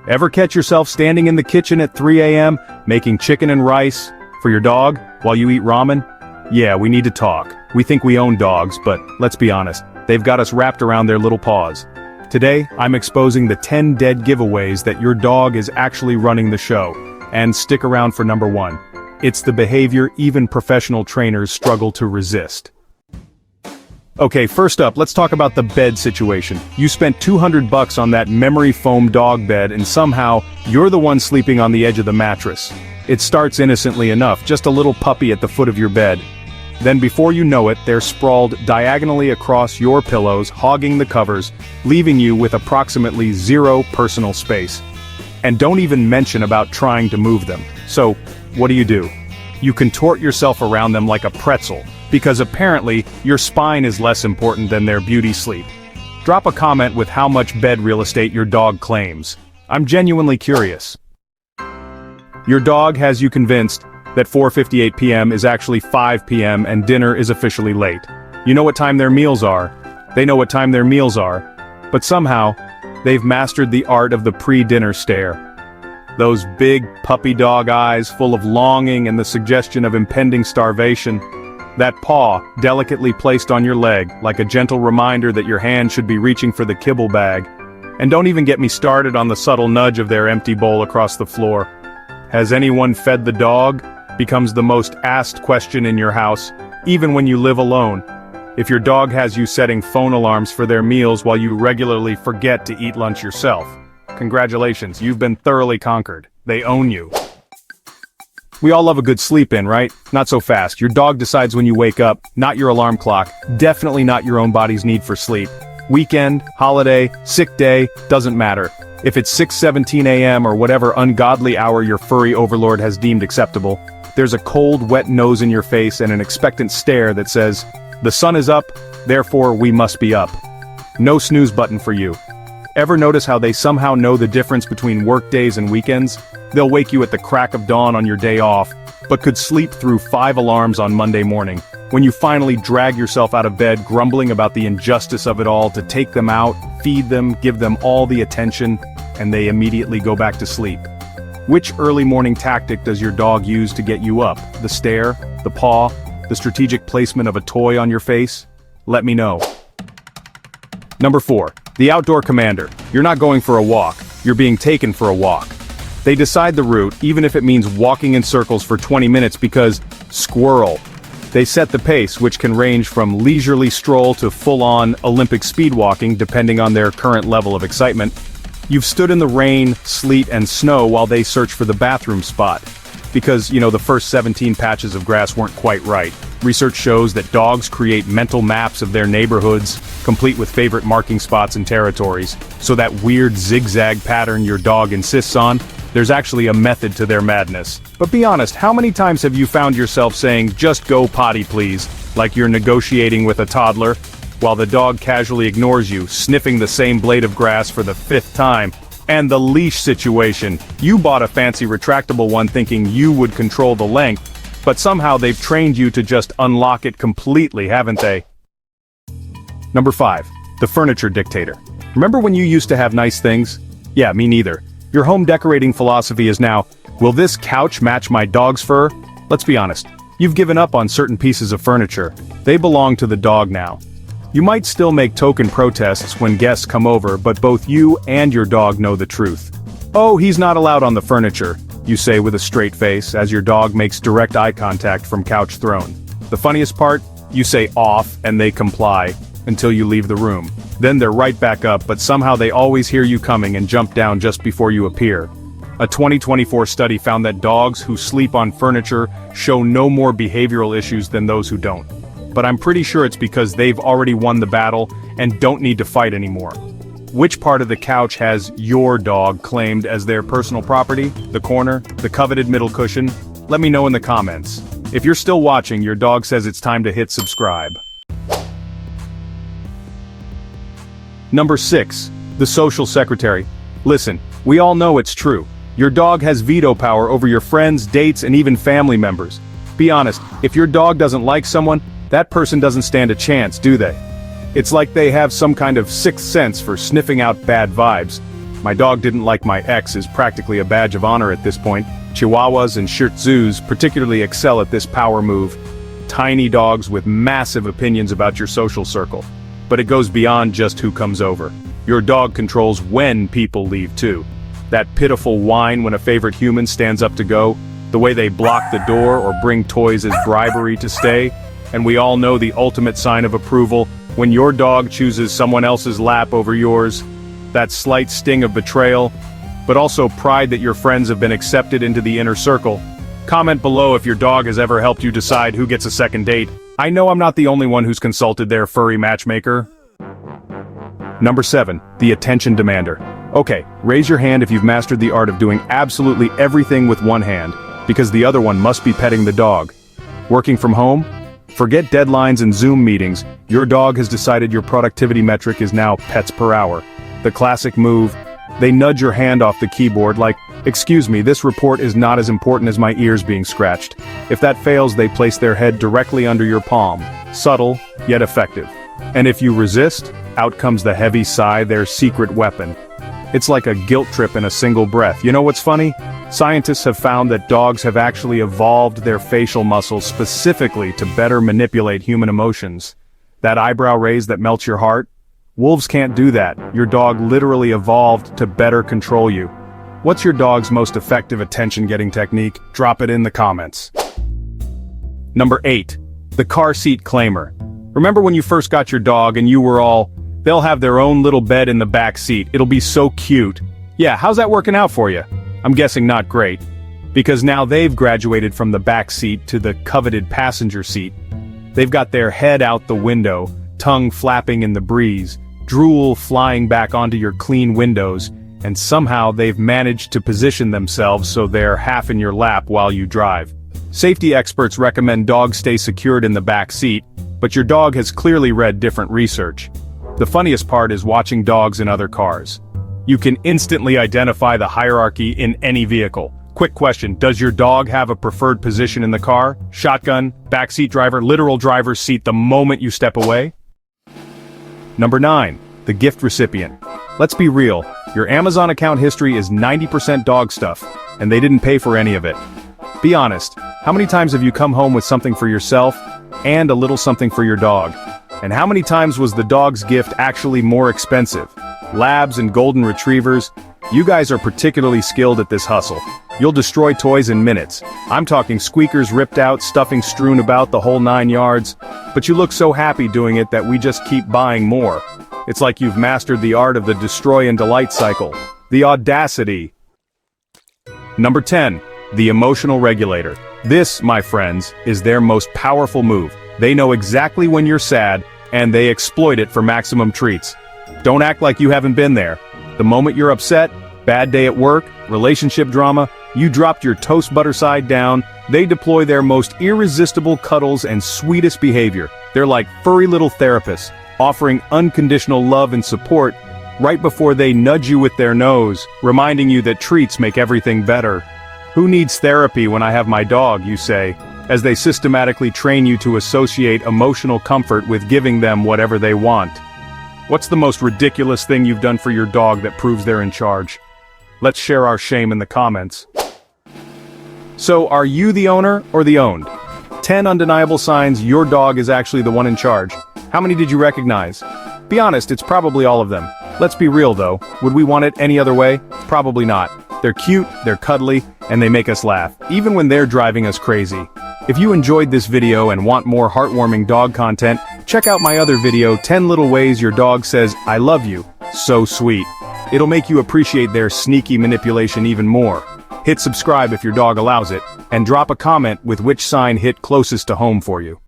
Ever catch yourself standing in the kitchen at 3 a.m., making chicken and rice for your dog while you eat ramen? Yeah, we need to talk. We think we own dogs, but let's be honest, they've got us wrapped around their little paws. Today, I'm exposing the 10 dead giveaways that your dog is actually running the show. And stick around for number 1. It's the behavior even professional trainers struggle to resist. Okay, first up, let's talk about the bed situation. You spent $200 on that memory foam dog bed and somehow, you're the one sleeping on the edge of the mattress. It starts innocently enough, just a little puppy at the foot of your bed. Then before you know it, they're sprawled diagonally across your pillows, hogging the covers, leaving you with approximately 0 personal space. And don't even mention about trying to move them. So, what do? You contort yourself around them like a pretzel, because apparently, your spine is less important than their beauty sleep. Drop a comment with how much bed real estate your dog claims. I'm genuinely curious. Your dog has you convinced that 4:58 p.m. is actually 5 p.m. and dinner is officially late. You know what time their meals are. They know what time their meals are. But somehow, they've mastered the art of the pre-dinner stare. Those big puppy dog eyes full of longing and the suggestion of impending starvation. That paw, delicately placed on your leg, like a gentle reminder that your hand should be reaching for the kibble bag. And don't even get me started on the subtle nudge of their empty bowl across the floor. Has anyone fed the dog? Becomes the most asked question in your house, even when you live alone. If your dog has you setting phone alarms for their meals while you regularly forget to eat lunch yourself. Congratulations, you've been thoroughly conquered. They own you. We all love a good sleep-in, right? Not so fast. Your dog decides when you wake up, not your alarm clock, definitely not your own body's need for sleep. Weekend, holiday, sick day, doesn't matter. If it's 6:17 a.m. or whatever ungodly hour your furry overlord has deemed acceptable, there's a cold, wet nose in your face and an expectant stare that says, "The sun is up, therefore we must be up." No snooze button for you. Ever notice how they somehow know the difference between work days and weekends? They'll wake you at the crack of dawn on your day off, but could sleep through 5 alarms on Monday morning. When you finally drag yourself out of bed grumbling about the injustice of it all, to take them out, feed them, give them all the attention, and they immediately go back to sleep. Which early morning tactic does your dog use to get you up? The stare, the paw, the strategic placement of a toy on your face? Let me know. Number 4. The outdoor commander. You're not going for a walk, you're being taken for a walk. They decide the route, even if it means walking in circles for 20 minutes because, squirrel. They set the pace, which can range from leisurely stroll to full-on Olympic speed walking depending on their current level of excitement. You've stood in the rain, sleet, and snow while they search for the bathroom spot. Because, the first 17 patches of grass weren't quite right. Research shows that dogs create mental maps of their neighborhoods, complete with favorite marking spots and territories. So that weird zigzag pattern your dog insists on, there's actually a method to their madness. But be honest, how many times have you found yourself saying, "Just go potty please," like you're negotiating with a toddler, while the dog casually ignores you, sniffing the same blade of grass for the 5th time? And the leash situation. You bought a fancy retractable one thinking you would control the length, but somehow they've trained you to just unlock it completely, haven't they? Number 5. The Furniture Dictator. Remember when you used to have nice things? Yeah, me neither. Your home decorating philosophy is now, will this couch match my dog's fur? Let's be honest. You've given up on certain pieces of furniture. They belong to the dog now. You might still make token protests when guests come over, but both you and your dog know the truth. "Oh, he's not allowed on the furniture," you say with a straight face as your dog makes direct eye contact from couch throne. The funniest part? You say off and they comply, until you leave the room. Then they're right back up, but somehow they always hear you coming and jump down just before you appear. A 2024 study found that dogs who sleep on furniture show no more behavioral issues than those who don't. But I'm pretty sure it's because they've already won the battle and don't need to fight anymore. Which part of the couch has your dog claimed as their personal property? The corner? The coveted middle cushion? Let me know in the comments. If you're still watching, your dog says it's time to hit subscribe. Number 6. The Social Secretary. Listen, we all know it's true. Your dog has veto power over your friends, dates, and even family members. Be honest, if your dog doesn't like someone, that person doesn't stand a chance, do they? It's like they have some kind of sixth sense for sniffing out bad vibes. My dog didn't like my ex is practically a badge of honor at this point. Chihuahuas and Shih Tzus particularly excel at this power move. Tiny dogs with massive opinions about your social circle. But it goes beyond just who comes over. Your dog controls when people leave too. That pitiful whine when a favorite human stands up to go, the way they block the door or bring toys as bribery to stay, and we all know the ultimate sign of approval, when your dog chooses someone else's lap over yours. That slight sting of betrayal, but also pride that your friends have been accepted into the inner circle. Comment below if your dog has ever helped you decide who gets a second date. I know I'm not the only one who's consulted their furry matchmaker. Number 7, the attention demander. Okay, raise your hand if you've mastered the art of doing absolutely everything with one hand, because the other one must be petting the dog. Working from home? Forget deadlines and Zoom meetings, your dog has decided your productivity metric is now pets per hour. The classic move, they nudge your hand off the keyboard like, "Excuse me, this report is not as important as my ears being scratched." If that fails, they place their head directly under your palm. Subtle, yet effective. And if you resist, out comes the heavy sigh, their secret weapon. It's like a guilt trip in a single breath. You know what's funny? Scientists have found that dogs have actually evolved their facial muscles specifically to better manipulate human emotions. That eyebrow raise that melts your heart? Wolves can't do that. Your dog literally evolved to better control you. What's your dog's most effective attention-getting technique? Drop it in the comments. Number 8. The car seat claimer. Remember when you first got your dog and you were all, "They'll have their own little bed in the back seat, it'll be so cute." Yeah, how's that working out for you? I'm guessing not great. Because now they've graduated from the back seat to the coveted passenger seat. They've got their head out the window, tongue flapping in the breeze, drool flying back onto your clean windows, and somehow they've managed to position themselves so they're half in your lap while you drive. Safety experts recommend dogs stay secured in the back seat, but your dog has clearly read different research. The funniest part is watching dogs in other cars. You can instantly identify the hierarchy in any vehicle. Quick question, does your dog have a preferred position in the car? Shotgun, backseat driver, literal driver's seat the moment you step away? Number 9, the gift recipient. Let's be real, your Amazon account history is 90% dog stuff, and they didn't pay for any of it. Be honest, how many times have you come home with something for yourself, and a little something for your dog? And how many times was the dog's gift actually more expensive? Labs and golden retrievers, you guys are particularly skilled at this hustle. You'll destroy toys in minutes. I'm talking squeakers ripped out, stuffing strewn about, the whole 9 yards. But you look so happy doing it that we just keep buying more. It's like you've mastered the art of the destroy and delight cycle. The audacity. Number 10, the Emotional Regulator. This, my friends, is their most powerful move. They know exactly when you're sad, and they exploit it for maximum treats. Don't act like you haven't been there. The moment you're upset, bad day at work, relationship drama, you dropped your toast butter side down, they deploy their most irresistible cuddles and sweetest behavior. They're like furry little therapists, offering unconditional love and support right before they nudge you with their nose, reminding you that treats make everything better. Who needs therapy when I have my dog, you say, as they systematically train you to associate emotional comfort with giving them whatever they want. What's the most ridiculous thing you've done for your dog that proves they're in charge? Let's share our shame in the comments. So, are you the owner or the owned? 10 undeniable signs your dog is actually the one in charge. How many did you recognize? Be honest, it's probably all of them. Let's be real though, would we want it any other way? Probably not. They're cute, they're cuddly, and they make us laugh, even when they're driving us crazy. If you enjoyed this video and want more heartwarming dog content, check out my other video, 10 Little Ways Your Dog Says, "I Love You." So sweet. It'll make you appreciate their sneaky manipulation even more. Hit subscribe if your dog allows it, and drop a comment with which sign hit closest to home for you.